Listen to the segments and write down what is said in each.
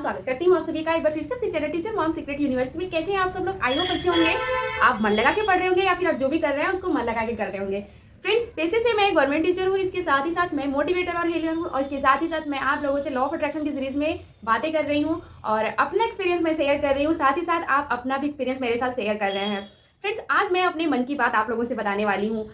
स्वागत करती हूँ आप सभी का एक बार फिर से अपने channel teacher mom secret universe में। कैसे हैं आप सब लोग? आई होप अच्छे होंगे। आप मन लगा के पढ़ रहे होंगे या फिर आप जो भी कर रहे हैं उसको मन लगा के कर रहे होंगे। फ्रेंड्स, पैसे से मैं गवर्नमेंट टीचर हूँ, इसके साथ ही साथ मैं मोटिवेटर और हीलर हूँ, और इसके साथ ही साथ मैं आप लोगों से लॉ ऑफ अट्रैक्शन की सीरीज में बातें कर रही हूँ और अपना एक्सपीरियंस मैं शेयर कर रही हूँ। साथ ही साथ आप अपना भी एक्सपीरियंस मेरे साथ शेयर कर रहे हैं। फ्रेंड्स, आज मैं अपने मन की बात आप लोगों से बताने वाली हूँ।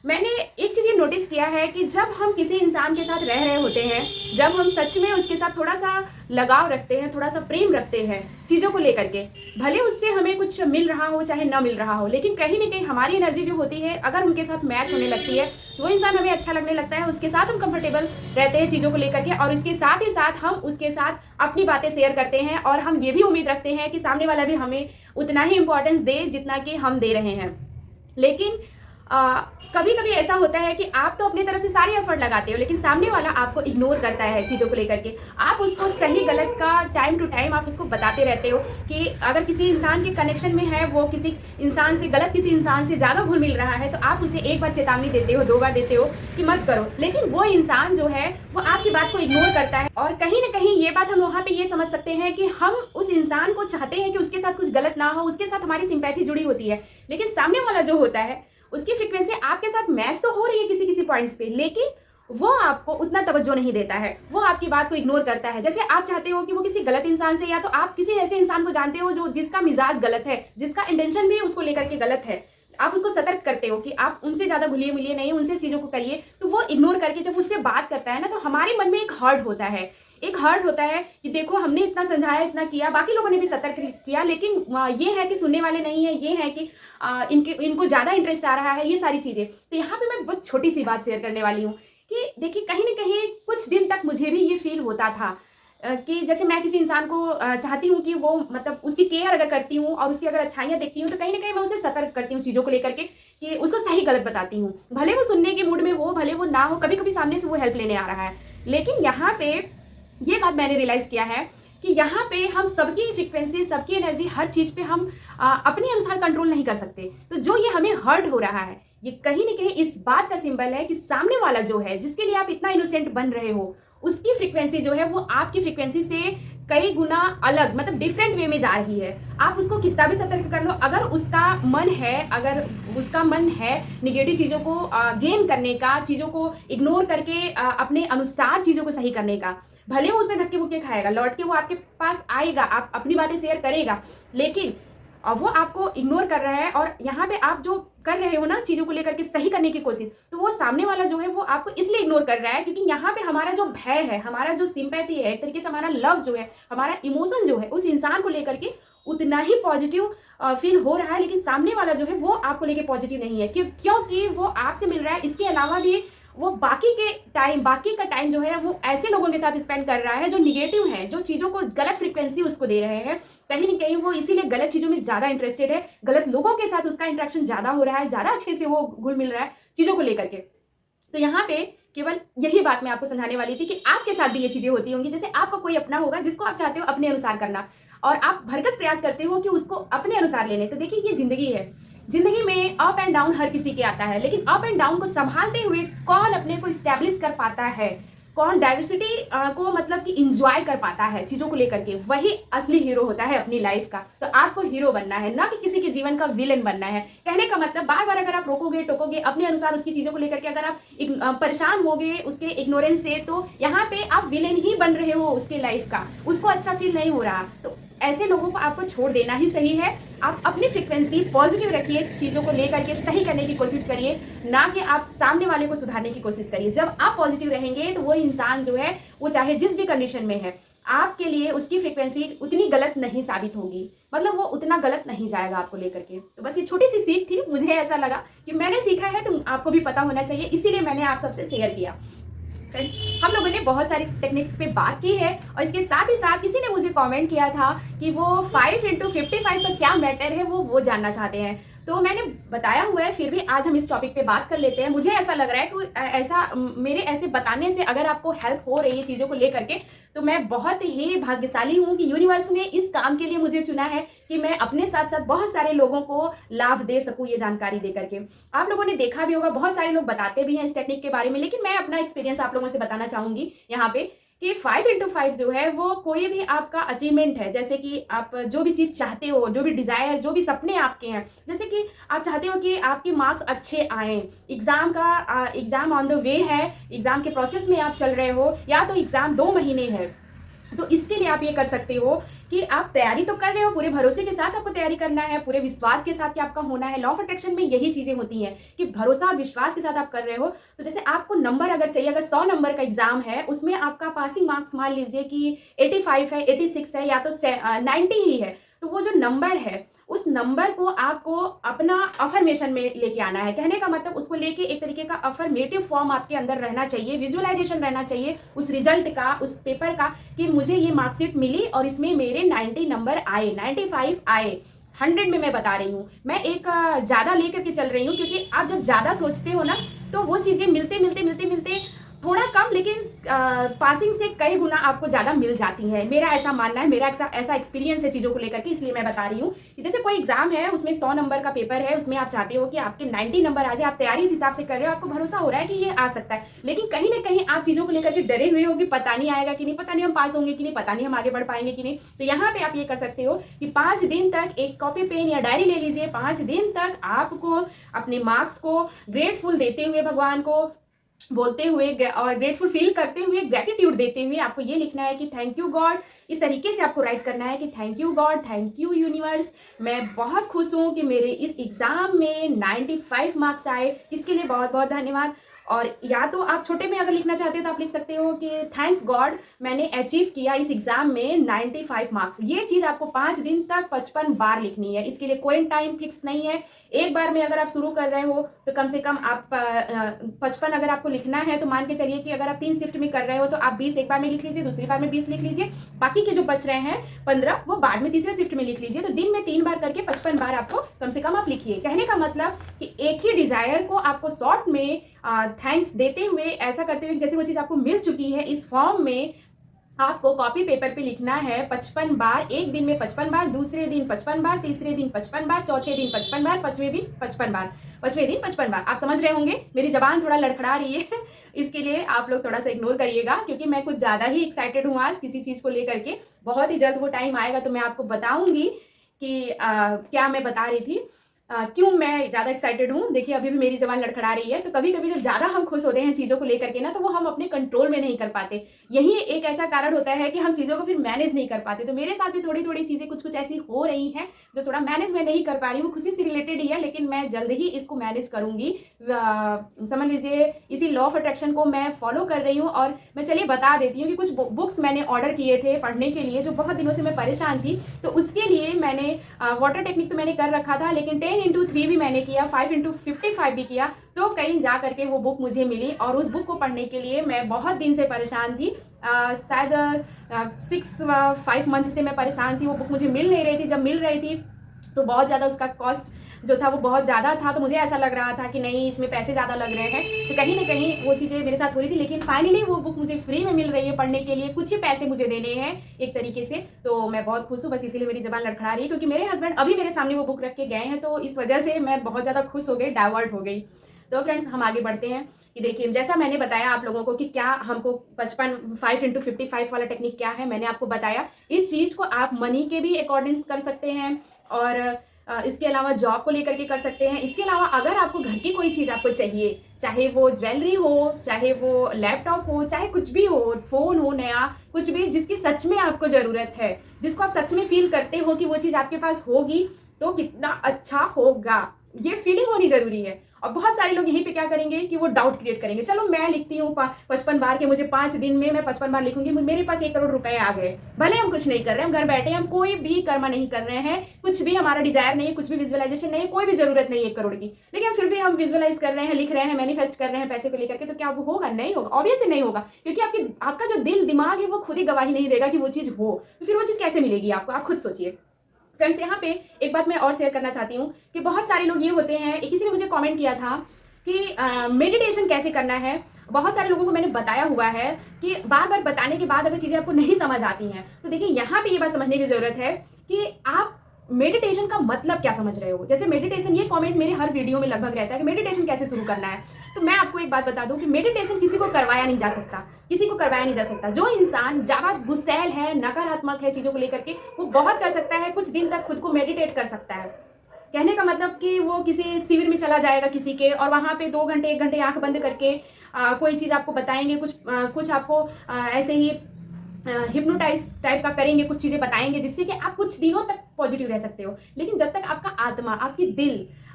मैंने एक चीज़ ये नोटिस किया है कि जब हम किसी इंसान के साथ रह रहे होते हैं, जब हम सच में उसके साथ थोड़ा सा लगाव रखते हैं, थोड़ा सा प्रेम रखते हैं चीज़ों को लेकर के, भले उससे हमें कुछ मिल रहा हो चाहे ना मिल रहा हो, लेकिन कहीं ना कहीं हमारी एनर्जी जो होती है अगर उनके साथ मैच होने लगती है तो वो इंसान हमें अच्छा लगने लगता है, उसके साथ हम कंफर्टेबल रहते हैं चीज़ों को लेकर के, और इसके साथ ही साथ हम उसके साथ अपनी बातें शेयर करते हैं और हम ये भी उम्मीद रखते हैं कि सामने वाला भी हमें उतना ही इंपॉर्टेंस दे जितना कि हम दे रहे हैं। लेकिन कभी कभी ऐसा होता है कि आप तो अपनी तरफ से सारी एफर्ट लगाते हो, लेकिन सामने वाला आपको इग्नोर करता है चीज़ों को लेकर के। आप उसको सही गलत का टाइम टू टाइम आप उसको बताते रहते हो कि अगर किसी इंसान के कनेक्शन में है, वो किसी इंसान से गलत, किसी इंसान से ज़्यादा घुल मिल रहा है, तो आप उसे एक बार चेतावनी देते हो, 2 बार देते हो कि मत करो, लेकिन वो इंसान जो है वो आपकी बात को इग्नोर करता है। और कहीं ना कहीं ये बात हम वहाँ पर ये समझ सकते हैं कि हम उस इंसान को चाहते हैं कि उसके साथ कुछ गलत ना हो, उसके साथ हमारी सिंपैथी जुड़ी होती है, लेकिन सामने वाला जो होता है उसकी फ्रीक्वेंसी आपके साथ मैच तो हो रही है किसी किसी पॉइंट्स पे, लेकिन वो आपको उतना तवज्जो नहीं देता है, वो आपकी बात को इग्नोर करता है। जैसे आप चाहते हो कि वो किसी गलत इंसान से, या तो आप किसी ऐसे इंसान को जानते हो जो जिसका मिजाज गलत है, जिसका इंटेंशन भी उसको लेकर के गलत है, आप उसको सतर्क करते हो कि आप उनसे ज़्यादा घुलिए मिलिए नहीं, उनसे चीज़ों को करिए, तो वो इग्नोर करके जब उससे बात करता है ना, तो हमारे मन में एक हर्ट होता है कि देखो हमने इतना समझाया, इतना किया, बाकी लोगों ने भी सतर्क किया, लेकिन ये है कि सुनने वाले नहीं है, ये है कि इनको ज़्यादा इंटरेस्ट आ रहा है, ये सारी चीज़ें। तो यहाँ पे मैं बहुत छोटी सी बात शेयर करने वाली हूँ कि देखिए, कहीं ना कहीं कुछ दिन तक मुझे भी ये फील होता था कि जैसे मैं किसी इंसान को चाहती हूँ कि वो मतलब उसकी केयर अगर करती हूँ और उसकी अगर अच्छाइयाँ देखती हूँ, तो कहीं ना कहीं मैं उसे सतर्क करती हूँ चीज़ों को लेकर के कि उसको सही गलत बताती हूँ, भले वो सुनने के मूड में हो, भले वो ना हो, कभी कभी सामने से वो हेल्प लेने आ रहा है। लेकिन यहाँ पे ये बात मैंने रियलाइज़ किया है कि यहाँ पे हम सबकी फ्रीक्वेंसी, सबकी एनर्जी, हर चीज़ पे हम अपने अनुसार कंट्रोल नहीं कर सकते। तो जो ये हमें हर्ट हो रहा है, ये कहीं ना कहीं इस बात का सिंबल है कि सामने वाला जो है, जिसके लिए आप इतना इनोसेंट बन रहे हो, उसकी फ्रीक्वेंसी जो है वो आपकी फ्रीक्वेंसी से कई गुना अलग, मतलब डिफरेंट वे में जा रही है। आप उसको कितना भी सतर्क कर लो, अगर उसका मन है निगेटिव चीज़ों को गेन करने का, चीज़ों को इग्नोर करके अपने अनुसार चीज़ों को सही करने का, भले वो उसमें धक्के मुक्के खाएगा, लौट के वो आपके पास आएगा, आप अपनी बातें शेयर करेगा, लेकिन वो आपको इग्नोर कर रहा है। और यहाँ पे आप जो कर रहे हो ना चीज़ों को लेकर के सही करने की कोशिश, तो वो सामने वाला जो है वो आपको इसलिए इग्नोर कर रहा है क्योंकि यहाँ पे हमारा जो भय है, हमारा जो सिंपैथी है, एक तरीके से हमारा लव जो है, हमारा इमोशन जो है उस इंसान को लेकर के उतना ही पॉजिटिव फील हो रहा है, लेकिन सामने वाला जो है वो आपको लेके पॉजिटिव नहीं है, क्योंकि वो आपसे मिल रहा है। इसके अलावा भी वो बाकी का टाइम जो है वो ऐसे लोगों के साथ स्पेंड कर रहा है जो निगेटिव हैं, जो चीज़ों को गलत फ्रीक्वेंसी उसको दे रहे हैं। कहीं ना कहीं वो इसीलिए गलत चीज़ों में ज़्यादा इंटरेस्टेड है, गलत लोगों के साथ उसका इंटरेक्शन ज़्यादा हो रहा है, ज़्यादा अच्छे से वो घुल मिल रहा है चीज़ों को लेकर के। तो यहाँ पे केवल यही बात मैं आपको समझाने वाली थी कि आपके साथ भी ये चीज़ें होती होंगी। जैसे आपका कोई अपना होगा जिसको आप चाहते हो अपने अनुसार करना, और आप भरकस प्रयास करते हो कि उसको अपने अनुसार ले लें। तो देखिए, ये जिंदगी है, जिंदगी में अप एंड डाउन हर किसी के आता है, लेकिन अप एंड डाउन को संभालते हुए कौन अपने को स्टैब्लिश कर पाता है, कौन डाइवर्सिटी को मतलब कि इंजॉय कर पाता है चीज़ों को लेकर के, वही असली हीरो होता है अपनी लाइफ का। तो आपको हीरो बनना है, ना कि किसी के जीवन का विलेन बनना है। कहने का मतलब, बार बार अगर आप रोकोगे टोकोगे अपने अनुसार उसकी चीज़ों को लेकर के, अगर आप परेशान होगे उसके इग्नोरेंस से, तो यहाँ पे आप विलेन ही बन रहे हो उसके लाइफ का, उसको अच्छा फील नहीं हो रहा। तो ऐसे लोगों को आपको छोड़ देना ही सही है। आप अपनी फ्रीक्वेंसी पॉजिटिव रखिए, चीज़ों को लेकर के सही करने की कोशिश करिए, ना कि आप सामने वाले को सुधारने की कोशिश करिए। जब आप पॉजिटिव रहेंगे तो वो इंसान जो है वो चाहे जिस भी कंडीशन में है, आपके लिए उसकी फ्रीक्वेंसी उतनी गलत नहीं साबित होगी, मतलब वो उतना गलत नहीं जाएगा आपको लेकर के। तो बस ये छोटी सी सीख थी, मुझे ऐसा लगा कि मैंने सीखा है तो आपको भी पता होना चाहिए, इसीलिए मैंने आप सबसे शेयर किया। फ्रेंड्स, हम लोगों ने बहुत सारी टेक्निक्स पे बात की है, और इसके साथ ही साथ किसी ने मुझे कमेंट किया था कि वो 5 × 55 का क्या मैटर है वो जानना चाहते हैं। तो मैंने बताया हुआ है, फिर भी आज हम इस टॉपिक पे बात कर लेते हैं। मुझे ऐसा लग रहा है कि मेरे ऐसे बताने से अगर आपको हेल्प हो रही है चीज़ों को लेकर के, तो मैं बहुत ही भाग्यशाली हूँ कि यूनिवर्स ने इस काम के लिए मुझे चुना है कि मैं अपने साथ साथ बहुत सारे लोगों को लाभ दे सकूँ ये जानकारी दे करके। आप लोगों ने देखा भी होगा, बहुत सारे लोग बताते भी हैं इस टेक्निक के बारे में, लेकिन मैं अपना एक्सपीरियंस आप लोगों से बताना चाहूँगी यहाँ पे कि 5x5 जो है वो कोई भी आपका अचीवमेंट है। जैसे कि आप जो भी चीज़ चाहते हो, जो भी डिज़ायर, जो भी सपने आपके हैं, जैसे कि आप चाहते हो कि आपके मार्क्स अच्छे आएँ, एग्ज़ाम ऑन द वे है, एग्ज़ाम के प्रोसेस में आप चल रहे हो, या तो एग्ज़ाम 2 महीने है, तो इसके लिए आप ये कर सकते हो कि आप तैयारी तो कर रहे हो, पूरे भरोसे के साथ आपको तैयारी करना है, पूरे विश्वास के साथ कि आपका होना है। लॉ ऑफ अट्रैक्शन में यही चीज़ें होती हैं कि भरोसा और विश्वास के साथ आप कर रहे हो। तो जैसे आपको नंबर अगर चाहिए, अगर 100 नंबर का एग्जाम है, उसमें आपका पासिंग मार्क्स मान लीजिए कि 85 है, 86 है, या तो 90 ही है, तो वो जो नंबर है उस नंबर को आपको अपना अफर्मेशन में लेके आना है। कहने का मतलब उसको लेके एक तरीके का अफर्मेटिव फॉर्म आपके अंदर रहना चाहिए, विजुअलाइजेशन रहना चाहिए उस रिजल्ट का, उस पेपर का, कि मुझे ये मार्कशीट मिली और इसमें मेरे 90 नंबर आए, 95 आए। 100 में मैं बता रही हूँ, मैं एक ज़्यादा लेकर के चल रही हूँ, क्योंकि आप जब ज़्यादा सोचते हो ना तो वो चीज़ें मिलते मिलते मिलते मिलते थोड़ा कम, लेकिन पासिंग से कई गुना आपको ज़्यादा मिल जाती है। मेरा ऐसा मानना है, मेरा ऐसा एक्सपीरियंस है चीज़ों को लेकर के, इसलिए मैं बता रही हूँ कि जैसे कोई एग्जाम है, उसमें 100 नंबर का पेपर है, उसमें आप चाहते हो कि आपके 90 नंबर आ जाए, आप तैयारी इस हिसाब से कर रहे हो, आपको भरोसा हो रहा है कि ये आ सकता है, लेकिन कहीं ना कहीं आप चीज़ों को लेकर के डरे हुए हो कि पता नहीं आएगा कि नहीं, पता नहीं हम पास होंगे कि नहीं, पता नहीं हम आगे बढ़ पाएंगे कि नहीं। तो यहाँ पे आप ये कर सकते हो कि 5 दिन तक एक कॉपी पेन या डायरी ले लीजिए, 5 दिन तक आपको अपने मार्क्स को ग्रेटफुल देते हुए, भगवान को बोलते हुए और ग्रेटफुल फील करते हुए, ग्रेटिट्यूड देते हुए आपको ये लिखना है कि थैंक यू गॉड। इस तरीके से आपको राइट करना है कि thank you God, thank you universe, मैं बहुत खुश हूँ कि मेरे इस एग्ज़ाम में 95 मार्क्स आए, इसके लिए बहुत बहुत धन्यवाद। और या तो आप छोटे में अगर लिखना चाहते हो तो आप लिख सकते हो कि थैंक्स गॉड, मैंने अचीव किया इस एग्जाम में 95 मार्क्स। ये चीज़ आपको 5 दिन तक 55 बार लिखनी है। इसके लिए कोई टाइम फिक्स नहीं है। एक बार में अगर आप शुरू कर रहे हो तो कम से कम आप 55 अगर आपको लिखना है तो मान के चलिए कि अगर आप 3 शिफ्ट में कर रहे हो तो आप 20 एक बार में लिख लीजिए, दूसरी बार में 20 लिख लीजिए, बाकी के जो बच रहे हैं 15 वो बाद में तीसरे शिफ्ट में लिख लीजिए। तो दिन में 3 बार करके 55 बार आपको कम से कम आप लिखिए। कहने का मतलब कि एक ही डिजायर को आपको शॉर्ट में थैंक्स देते हुए, ऐसा करते हुए जैसे वो चीज़ आपको मिल चुकी है, इस फॉर्म में आपको कॉपी पेपर पे लिखना है 55 बार। एक दिन में 55 बार, दूसरे दिन 55 बार, तीसरे दिन 55 बार, चौथे दिन 55 बार, 5वें दिन 55 बार, 5वें दिन 55 बार। आप समझ रहे होंगे, मेरी जबान थोड़ा लड़खड़ा रही है इसके लिए आप लोग थोड़ा सा इग्नोर करिएगा, क्योंकि मैं कुछ ज़्यादा ही एक्साइटेड हूँ आज किसी चीज़ को लेकर के। बहुत ही जल्द वो टाइम आएगा तो मैं आपको बताऊँगी कि क्या मैं बता रही थी, क्यों मैं ज़्यादा एक्साइटेड हूँ। देखिए अभी भी मेरी जबान लड़खड़ा रही है। तो कभी कभी जब ज़्यादा हम खुश होते हैं चीज़ों को लेकर के ना, तो वो हम अपने कंट्रोल में नहीं कर पाते। यही एक ऐसा कारण होता है कि हम चीज़ों को फिर मैनेज नहीं कर पाते। तो मेरे साथ भी थोड़ी थोड़ी चीज़ें कुछ कुछ ऐसी हो रही हैं जो थोड़ा मैनेज मैं नहीं कर पा रही हूँ। खुशी से रिलेटेड ही है, लेकिन मैं जल्द ही इसको मैनेज करूँगी। समझ लीजिए इसी लॉ ऑफ अट्रैक्शन को मैं फॉलो कर रही हूँ। और मैं चलिए बता देती हूँ कि कुछ बुक्स मैंने ऑर्डर किए थे पढ़ने के लिए, जो बहुत दिनों से मैं परेशान थी। तो उसके लिए मैंने वाटर टेक्निक तो मैंने कर रखा था, लेकिन 10x3 भी मैंने किया, 5x55 भी किया। तो कहीं जा करके वो बुक मुझे मिली और उस बुक को पढ़ने के लिए मैं बहुत दिन से परेशान थी। शायद 5 मंथ से मैं परेशान थी। वो बुक मुझे मिल नहीं रही थी। जब मिल रही थी तो बहुत ज़्यादा उसका कॉस्ट जो था वो बहुत ज़्यादा था। तो मुझे ऐसा लग रहा था कि नहीं, इसमें पैसे ज़्यादा लग रहे हैं। तो कहीं ना कहीं वो चीज़ें मेरे साथ हो रही थी, लेकिन फाइनली वो बुक मुझे फ्री में मिल रही है पढ़ने के लिए। कुछ ही पैसे मुझे देने हैं एक तरीके से। तो मैं बहुत खुश हूँ, बस इसीलिए मेरी जबान लड़खड़ा रही है, क्योंकि मेरे हस्बैंड अभी मेरे सामने वो बुक रख के गए हैं। तो इस वजह से मैं बहुत ज़्यादा खुश हो गई, डाइवर्ट हो गई। तो फ्रेंड्स हम आगे बढ़ते हैं कि देखिए जैसा मैंने बताया आप लोगों को कि क्या हमको 5x55 वाला टेक्निक क्या है, मैंने आपको बताया। इस चीज़ को आप मनी के भी अकॉर्डिंग कर सकते हैं और इसके अलावा जॉब को लेकर के कर सकते हैं। इसके अलावा अगर आपको घर की कोई चीज़ आपको चाहिए, चाहे वो ज्वेलरी हो, चाहे वो लैपटॉप हो, चाहे कुछ भी हो, फ़ोन हो नया, कुछ भी जिसकी सच में आपको ज़रूरत है, जिसको आप सच में फील करते हो कि वो चीज़ आपके पास होगी तो कितना अच्छा होगा, ये फीलिंग होनी ज़रूरी है। और बहुत सारे लोग यहीं पे क्या करेंगे कि वो डाउट क्रिएट करेंगे। चलो मैं लिखती हूँ 55 बार के, मुझे 5 दिन में मैं 55 बार लिखूंगी, मेरे पास 1 करोड़ रुपए आ गए। भले हम कुछ नहीं कर रहे हैं, हम घर बैठे, हम कोई भी कर्म नहीं कर रहे हैं, कुछ भी हमारा डिजायर नहीं है, कुछ भी विजुअलाइजेशन नहीं है, कोई भी जरूरत नहीं है 1 करोड़ की, लेकिन फिर भी हम विजुअलाइज कर रहे हैं, लिख रहे हैं, मैनिफेस्ट कर रहे हैं पैसे को लेकर के। तो क्या वो होगा? नहीं होगा, ऑब्वियसली नहीं होगा, क्योंकि आपका जो दिल दिमाग है वो खुद ही गवाही नहीं देगा कि वो चीज़ हो। तो फिर वो चीज़ कैसे मिलेगी आपको? आप खुद सोचिए। फ्रेंड्स यहाँ पे एक बात मैं और शेयर करना चाहती हूँ कि बहुत सारे लोग ये होते हैं, किसी ने मुझे कमेंट किया था कि मेडिटेशन कैसे करना है। बहुत सारे लोगों को मैंने बताया हुआ है कि बार बार बताने के बाद अगर चीज़ें आपको नहीं समझ आती हैं तो देखिए यहाँ पे ये बात समझने की ज़रूरत है कि आप मेडिटेशन का मतलब क्या समझ रहे हो। जैसे मेडिटेशन, ये कमेंट मेरे हर वीडियो में लगभग रहता है कि मेडिटेशन कैसे शुरू करना है। तो मैं आपको एक बात बता दूं कि मेडिटेशन किसी को करवाया नहीं जा सकता, किसी को करवाया नहीं जा सकता। जो इंसान ज़्यादा गुस्सैल है, नकारात्मक है चीज़ों को लेकर के, वो बहुत कर सकता है, कुछ दिन तक खुद को मेडिटेट कर सकता है। कहने का मतलब कि वो किसी शिविर में चला जाएगा किसी के, और वहाँ पे 2 घंटे 1 घंटे आंख बंद करके कोई चीज़ आपको बताएंगे, कुछ आपको ऐसे ही हिप्नोटाइज टाइप का करेंगे, कुछ चीज़ें बताएंगे जिससे कि आप कुछ दिनों तक पॉजिटिव रह सकते हो। लेकिन जब तक आपका आत्मा,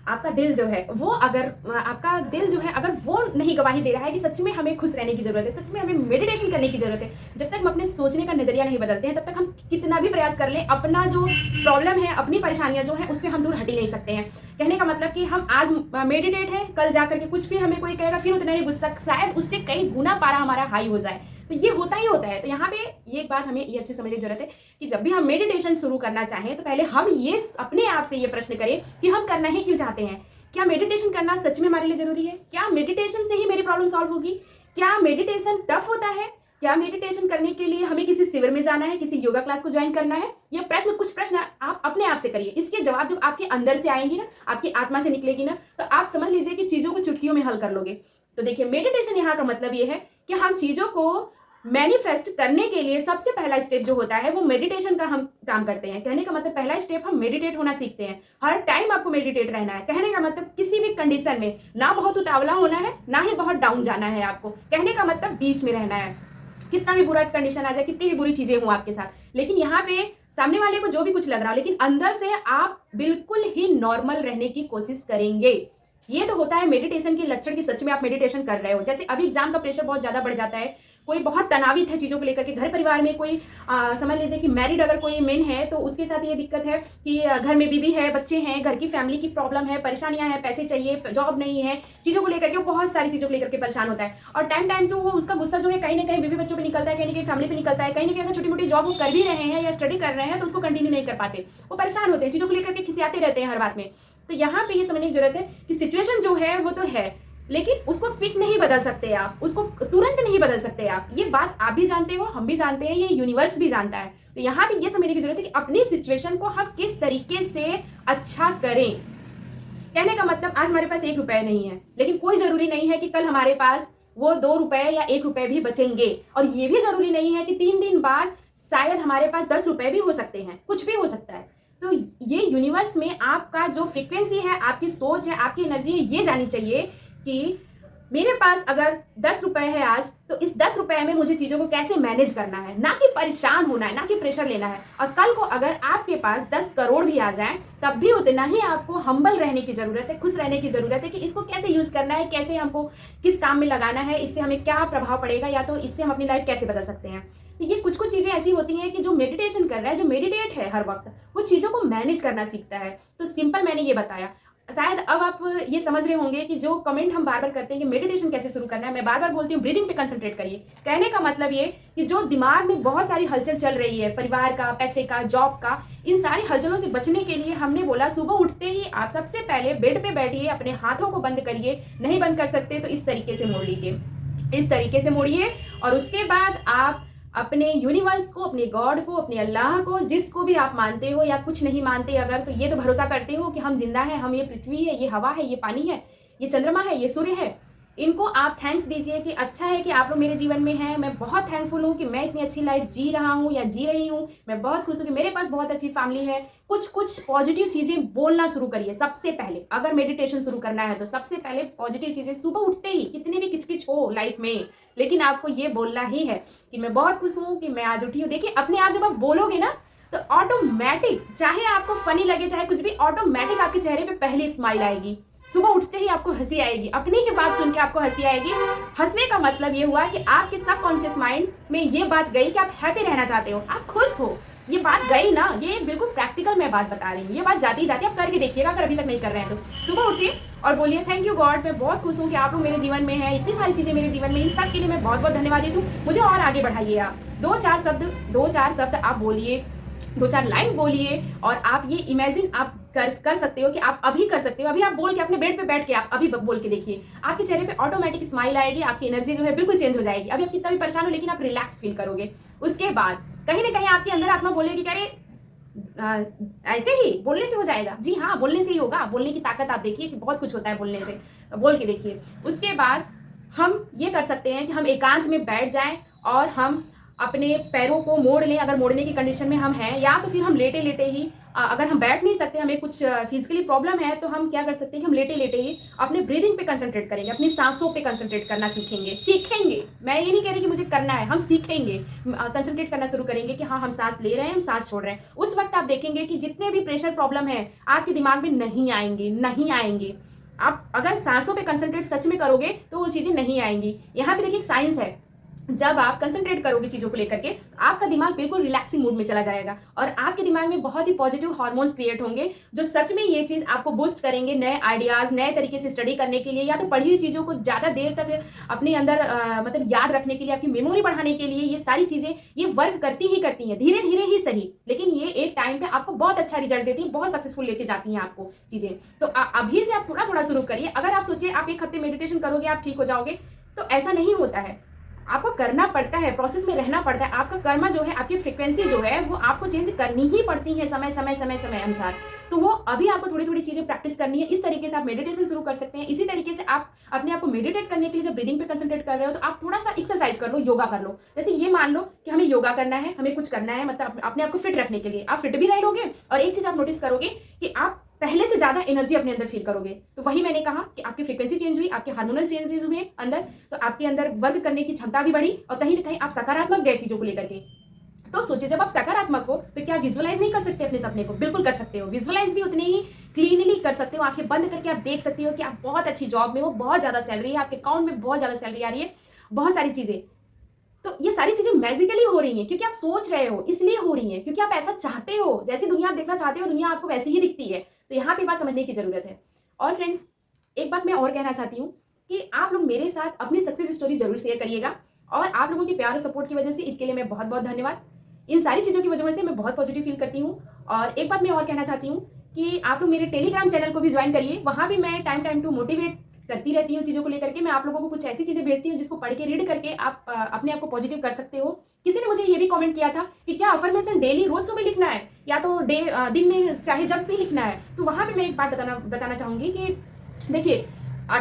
आपका दिल जो है वो अगर वो नहीं गवाही दे रहा है कि सच में हमें खुश रहने की जरूरत है, सच में हमें मेडिटेशन करने की जरूरत है, जब तक हम अपने सोचने का नजरिया नहीं बदलते हैं, तब तक हम कितना भी प्रयास कर लें, अपना जो प्रॉब्लम है, अपनी परेशानियां जो है, उससे हम दूर हट ही नहीं सकते हैं। कहने का मतलब कि हम आज मेडिटेट है, कल जाकर के कुछ फिर हमें कोई कहेगा, फिर उतना ही गुस्सा, शायद उससे कई गुना पारा हमारा हाई हो जाए। तो ये होता ही होता है। तो यहाँ पे ये एक बात हमें ये अच्छे समझने की जरूरत है कि जब भी हम मेडिटेशन शुरू करना चाहें तो पहले हम ये अपने आप से ये प्रश्न करें कि हम करना ही क्यों चाहते हैं। क्या मेडिटेशन करना सच में हमारे लिए जरूरी है? क्या मेडिटेशन से ही मेरी प्रॉब्लम सॉल्व होगी? क्या मेडिटेशन टफ होता है? क्या मेडिटेशन करने के लिए हमें किसी शिविर में जाना है, किसी योगा क्लास को ज्वाइन करना है? ये कुछ प्रश्न आप अपने आप से करिए। इसके जवाब जब आपके अंदर से आएंगी ना, आपकी आत्मा से निकलेगी ना, तो आप समझ लीजिए कि चीजों को चुटकियों में हल कर लोगे। तो देखिए, मेडिटेशन यहाँ का मतलब ये है कि हम चीजों को मैनिफेस्ट करने के लिए सबसे पहला स्टेप जो होता है वो मेडिटेशन का हम काम करते हैं। कहने का मतलब पहला स्टेप, हम मेडिटेट होना सीखते हैं। हर टाइम आपको मेडिटेट रहना है। कहने का मतलब किसी भी कंडीशन में ना बहुत उतावला होना है, ना ही बहुत डाउन जाना है आपको। कहने का मतलब बीच में रहना है। कितना भी बुरा कंडीशन आ जाए, कितनी भी बुरी चीजें हों आपके साथ, लेकिन यहाँ पे सामने वाले को जो भी कुछ लग रहा हो, लेकिन अंदर से आप बिल्कुल ही नॉर्मल रहने की कोशिश करेंगे। ये तो होता है मेडिटेशन के लक्षण की सच में आप मेडिटेशन कर रहे हो। जैसे अभी एग्जाम का प्रेशर बहुत ज्यादा बढ़ जाता है, कोई बहुत तनावित है चीज़ों को लेकर के, घर परिवार में कोई समझ लीजिए कि मैरिड अगर कोई मेन है तो उसके साथ ये दिक्कत है कि घर में बीवी है, बच्चे हैं, घर की फैमिली की प्रॉब्लम है, परेशानियां हैं, पैसे चाहिए, जॉब नहीं है, चीज़ों को लेकर के, वो बहुत सारी चीज़ों को लेकर के परेशान होता है। और टाइम टू वो उसका गुस्सा जो है कहीं ना कहीं बीवी बच्चों पर निकलता है, कहीं ना कहीं फैमिली पर निकलता है, कहीं ना कहीं अगर छोटी मोटी जॉब वो कर भी रहे हैं या स्टडी कर रहे हैं तो उसको कंटिन्यू नहीं कर पाते, वो परेशान होते हैं, चीज़ों को लेकर के खिसियाते रहते हैं हर बात में। तो यहाँ पे ये समझने की जरूरत है कि सिचुएशन जो है वो तो है, लेकिन उसको क्विक नहीं बदल सकते आप, उसको तुरंत नहीं बदल सकते आप। ये बात आप भी जानते हो, हम भी जानते हैं, ये यूनिवर्स भी जानता है। तो यहाँ पे ये समझने की जरूरत है कि अपनी सिचुएशन को हम किस तरीके से अच्छा करें। कहने का मतलब आज हमारे पास 1 रुपए नहीं है, लेकिन कोई जरूरी नहीं है कि कल हमारे पास वो 2 रुपए या 1 रुपए भी बचेंगे, और ये भी जरूरी नहीं है कि 3 दिन बाद शायद हमारे पास 10 रुपए भी हो सकते हैं, कुछ भी हो सकता है। तो ये यूनिवर्स में आपका जो फ्रीक्वेंसी है, आपकी सोच है, आपकी एनर्जी है, ये जानी चाहिए कि मेरे पास अगर 10 रुपए है आज, तो इस 10 रुपए में मुझे चीज़ों को कैसे मैनेज करना है, ना कि परेशान होना है, ना कि प्रेशर लेना है। और कल को अगर आपके पास 10 करोड़ भी आ जाए, तब भी उतना ही आपको हम्बल रहने की ज़रूरत है, खुश रहने की ज़रूरत है कि इसको कैसे यूज़ करना है, कैसे हमको किस काम में लगाना है, इससे हमें क्या प्रभाव पड़ेगा, या तो इससे हम अपनी लाइफ कैसे बदल सकते हैं। तो ये कुछ चीज़ें ऐसी होती हैं कि जो मेडिटेशन कर रहा है, जो मेडिटेट है हर वक्त, वो चीज़ों को मैनेज करना सीखता है। तो सिंपल मैंने ये बताया। शायद अब आप ये समझ रहे होंगे कि जो कमेंट हम बार बार करते हैं कि मेडिटेशन कैसे शुरू करना है, मैं बार बार बोलती हूँ ब्रीदिंग पे कंसंट्रेट करिए। कहने का मतलब ये कि जो दिमाग में बहुत सारी हलचल चल रही है, परिवार का, पैसे का, जॉब का, इन सारी हलचलों से बचने के लिए हमने बोला सुबह उठते ही आप सबसे पहले बेड पे बैठिए, अपने हाथों को बंद करिए, नहीं बंद कर सकते तो इस तरीके से मोड़ लीजिए, इस तरीके से मोड़िए। और उसके बाद आप अपने यूनिवर्स को, अपने गॉड को, अपने अल्लाह को, जिसको भी आप मानते हो या कुछ नहीं मानते अगर, तो ये तो भरोसा करते हो कि हम जिंदा हैं, हम ये पृथ्वी है, ये हवा है, ये पानी है, ये चंद्रमा है, ये सूर्य है, इनको आप थैंक्स दीजिए कि अच्छा है कि आप लोग मेरे जीवन में हैं। मैं बहुत थैंकफुल हूँ कि मैं इतनी अच्छी लाइफ जी रहा हूँ या जी रही हूँ। मैं बहुत खुश हूँ कि मेरे पास बहुत अच्छी फैमिली है। कुछ पॉजिटिव चीज़ें बोलना शुरू करिए सबसे पहले। अगर मेडिटेशन शुरू करना है तो सबसे पहले पॉजिटिव चीज़ें सुबह उठते ही, कितनी भी किचकिच हो लाइफ में, लेकिन आपको ये बोलना ही है कि मैं बहुत खुश हूँ कि मैं आज उठी हूँ। देखिए, अपने आप जब आप बोलोगे ना तो ऑटोमेटिक, चाहे आपको फनी लगे चाहे कुछ भी, ऑटोमेटिक आपके चेहरे पे पहली स्माइल आएगी। सुबह उठते ही आपको हंसी आएगी, अपने की बात सुन के आपको हंसी आएगी। हंसने का मतलब ये हुआ कि आपके सबकॉन्शियस माइंड में ये बात गई कि आप हैप्पी रहना चाहते हो, आप खुश हो। ये बात गई ना, ये बिल्कुल प्रैक्टिकल मैं बात बता रही हूँ। ये बात जाती जाती आप करके देखिएगा अगर अभी तक नहीं कर रहे हैं तो। सुबह उठिए और बोलिए थैंक यू गॉड, मैं बहुत खुश हूँ कि आप लोग मेरे जीवन में हैं, इतनी सारी चीज़ें मेरे जीवन में, इन सब के लिए मैं बहुत बहुत धन्यवाद देती हूँ। मुझे और आगे बढ़ाइए आप। दो चार शब्द आप बोलिए, 2-4 लाइन बोलिए, और आप ये इमेजिन आप कर सकते हो कि आप अभी कर सकते हो। अभी आप बोल के अपने बेड पे बैठ के आप अभी बोल के देखिए, आपके चेहरे पे ऑटोमेटिक स्माइल आएगी, आपकी एनर्जी जो है बिल्कुल चेंज हो जाएगी। अभी आप कितना भी परेशान हो लेकिन आप रिलैक्स फील करोगे। उसके बाद कहीं ना कहीं आपके अंदर आत्मा बोलेगी कि अरे ऐसे ही बोलने से हो जाएगा? जी हाँ, बोलने से ही होगा। बोलने की ताकत आप देखिए कि बहुत कुछ होता है बोलने से, बोल के देखिए। उसके बाद हम ये कर सकते हैं कि हम एकांत में बैठ जाएं और हम अपने पैरों को मोड़ लें, अगर मोड़ने की कंडीशन में हम हैं, या तो फिर हम लेटे लेटे ही, अगर हम बैठ नहीं सकते, हमें कुछ फिजिकली प्रॉब्लम है, तो हम क्या कर सकते हैं कि हम लेटे लेटे ही अपने ब्रीदिंग पे कंसंट्रेट करेंगे, अपनी सांसों पे कंसंट्रेट करना सीखेंगे। मैं ये नहीं कह रही कि मुझे करना है, हम सीखेंगे, कंसंट्रेट करना शुरू करेंगे कि हाँ हम सांस ले रहे हैं, हम सांस छोड़ रहे हैं। उस वक्त आप देखेंगे कि जितने भी प्रेशर प्रॉब्लम है आपके दिमाग में नहीं आएंगे। आप अगर सांसों पे कंसंट्रेट सच में करोगे तो वो चीज़ें नहीं आएंगी। यहाँ पे देखिए एक साइंस है, जब आप कंसंट्रेट करोगे चीज़ों को लेकर के, आपका दिमाग बिल्कुल रिलैक्सिंग मूड में चला जाएगा और आपके दिमाग में बहुत ही पॉजिटिव हार्मोन्स क्रिएट होंगे जो सच में ये चीज़ आपको बूस्ट करेंगे नए आइडियाज़, नए तरीके से स्टडी करने के लिए, या तो पढ़ी हुई चीज़ों को ज़्यादा देर तक अपने अंदर मतलब याद रखने के लिए, आपकी मेमोरी बढ़ाने के लिए। ये सारी चीज़ें ये वर्क करती हैं, धीरे धीरे ही सही, लेकिन ये एक टाइम पे आपको बहुत अच्छा रिजल्ट देती है, बहुत सक्सेसफुल लेके जाती हैं आपको चीज़ें। तो अभी से आप थोड़ा थोड़ा शुरू करिए। अगर आप सोचिए आप एक हफ्ते मेडिटेशन करोगे आप ठीक हो जाओगे, तो ऐसा नहीं होता है। आपको करना पड़ता है, प्रोसेस में रहना पड़ता है। आपका कर्म जो है, आपकी फ्रीक्वेंसी जो है, वो आपको चेंज करनी ही पड़ती है समय अनुसार। तो वो अभी आपको थोड़ी थोड़ी चीज़ें प्रैक्टिस करनी है। इस तरीके से आप मेडिटेशन शुरू कर सकते हैं। इसी तरीके से आप अपने आप को मेडिटेट करने के लिए जब ब्रीदिंग पे कंसंट्रेट कर रहे हो, तो आप थोड़ा सा एक्सरसाइज कर लो, योगा कर लो। जैसे ये मान लो कि हमें योगा करना है, हमें कुछ करना है, मतलब अपने आप को फिट रखने के लिए। आप फिट भी रहोगे और एक चीज़ आप नोटिस करोगे कि आप पहले से ज्यादा एनर्जी अपने अंदर फील करोगे। तो वही मैंने कहा कि आपकी फ्रीक्वेंसी चेंज हुई, आपके हार्मोनल चेंजेस हुए अंदर, तो आपके अंदर वर्क करने की क्षमता भी बढ़ी और कहीं ना कहीं आप सकारात्मक गए चीजों को लेकर के। तो सोचिए, जब आप सकारात्मक हो तो क्या विजुअलाइज नहीं कर सकते अपने सपने को? बिल्कुल कर सकते हो। विजुअलाइज भी उतने ही क्लीनली कर सकते हो। आंखें बंद करके आप देख सकते हो कि आप बहुत अच्छी जॉब में हो, बहुत ज्यादा सैलरी है, आपके अकाउंट में बहुत ज्यादा सैलरी आ रही है, बहुत सारी चीजें। तो ये सारी चीजें मैजिकली हो रही हैं क्योंकि आप सोच रहे हो, इसलिए हो रही हैं क्योंकि आप ऐसा चाहते हो। जैसी दुनिया आप देखना चाहते हो, दुनिया आपको वैसी ही दिखती है। तो यहाँ पे बात समझने की जरूरत है। और फ्रेंड्स, एक बात मैं और कहना चाहती हूँ कि आप लोग मेरे साथ अपनी सक्सेस स्टोरी जरूर शेयर करिएगा, और आप लोगों के प्यार और सपोर्ट की वजह से इसके लिए मैं बहुत बहुत धन्यवाद। इन सारी चीज़ों की वजह से मैं बहुत पॉजिटिव फील करती हूँ। और एक बात मैं और कहना चाहती हूँ कि आप लोग मेरे टेलीग्राम चैनल को भी ज्वाइन करिए। वहाँ भी मैं टाइम टू मोटिवेट करती रहती हूँ चीज़ों को लेकर के। मैं आप लोगों को कुछ ऐसी चीज़ें भेजती हूँ जिसको पढ़ के, रीड करके आप अपने आप को पॉजिटिव कर सकते हो। किसी ने मुझे ये भी कमेंट किया था कि क्या अफर्मेशन डेली रोज सुबह लिखना है या तो दिन में चाहे जब भी लिखना है? तो वहाँ पे मैं एक बात बताना चाहूँगी कि देखिए,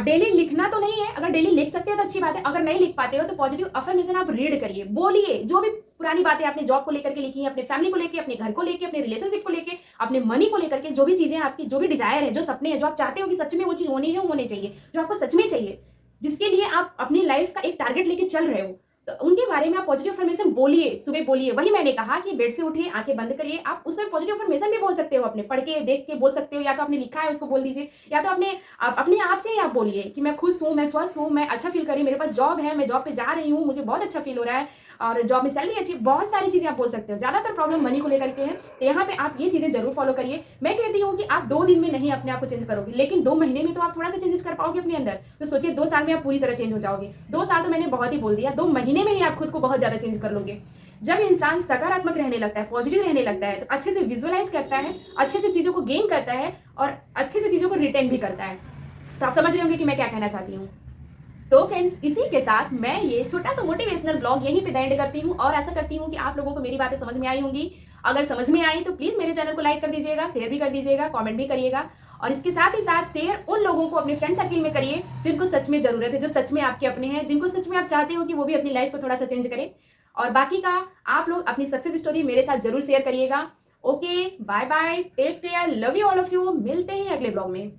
डेली लिखना तो नहीं है। अगर डेली लिख सकते हो तो अच्छी बात है, अगर नहीं लिख पाते हो तो पॉजिटिव अफर्मेशन आप रीड करिए, बोलिए। जो भी पुरानी बातें आपने जॉब को लेकर के लिखी है, अपने फैमिली को लेकर, अपने घर को लेकर, अपने रिलेशनशिप को लेकर, अपने मनी को लेकर के, जो भी चीजें आपकी, जो भी डिजायर है, जो सपने हैं, जो आप चाहते हो कि सच में वो चीज होनी है, होनी चाहिए, जो आपको सच में चाहिए, जिसके लिए आप अपनी लाइफ का एक टारगेट लेके चल रहे हो, तो उनके बारे में आप पॉजिटिव अफर्मेशन बोलिए, सुबह बोलिए। वही मैंने कहा कि बेड से उठिए, आंखें बंद करिए, आप उसमें पॉजिटिव अफर्मेशन भी बोल सकते हो, अपने पढ़ के, देख के बोल सकते हो, या तो आपने लिखा है उसको बोल दीजिए, या तो अपने आप से ही आप बोलिए कि मैं खुश हूँ, मैं स्वस्थ हूँ, मैं अच्छा फील कर रही हूँ, मेरे पास जॉब है, मैं जॉब पे जा रही हूँ, मुझे बहुत अच्छा फील हो रहा है, और जॉब में सैलरी अच्छी। बहुत सारी चीजें आप बोल सकते हो। ज्यादातर प्रॉब्लम मनी को लेकर के है, तो यहाँ पे आप ये चीजें जरूर फॉलो करिए। मैं कहती हूँ कि आप 2 दिन में नहीं अपने आप को चेंज करोगे, लेकिन 2 महीने में तो आप थोड़ा सा चेंजेस कर पाओगे अपने अंदर। तो सोचिए 2 साल में आप पूरी तरह चेंज हो जाओगे। 2 साल तो मैंने बहुत ही बोल दिया, 2 महीने में ही आप खुद को बहुत ज्यादा चेंज कर लोगे। जब इंसान सकारात्मक रहने लगता है, पॉजिटिव रहने लगता है, तो अच्छे से विजुअलाइज करता है, अच्छे से चीजों को गेन करता है और अच्छे से चीजों को रिटेन भी करता है। तो आप समझ रहे होंगे कि मैं क्या कहना चाहती हूँ। तो फ्रेंड्स, इसी के साथ मैं ये छोटा सा मोटिवेशनल ब्लॉग यहीं पे एंड करती हूँ, और ऐसा करती हूँ कि आप लोगों को मेरी बातें समझ में आई होंगी। अगर समझ में आई तो प्लीज मेरे चैनल को लाइक कर दीजिएगा, शेयर भी कर दीजिएगा, कमेंट भी करिएगा, और इसके साथ ही साथ शेयर उन लोगों को अपने फ्रेंड सर्किल में करिए जिनको सच में जरूरत है, जो सच में आपके अपने हैं, जिनको सच में आप चाहते हो कि वो भी अपनी लाइफ को थोड़ा सा चेंज करें। और बाकी का आप लोग अपनी सक्सेस स्टोरी मेरे साथ जरूर शेयर करिएगा। Okay, bye bye, take care, love you all of you. मिलते हैं अगले ब्लॉग में।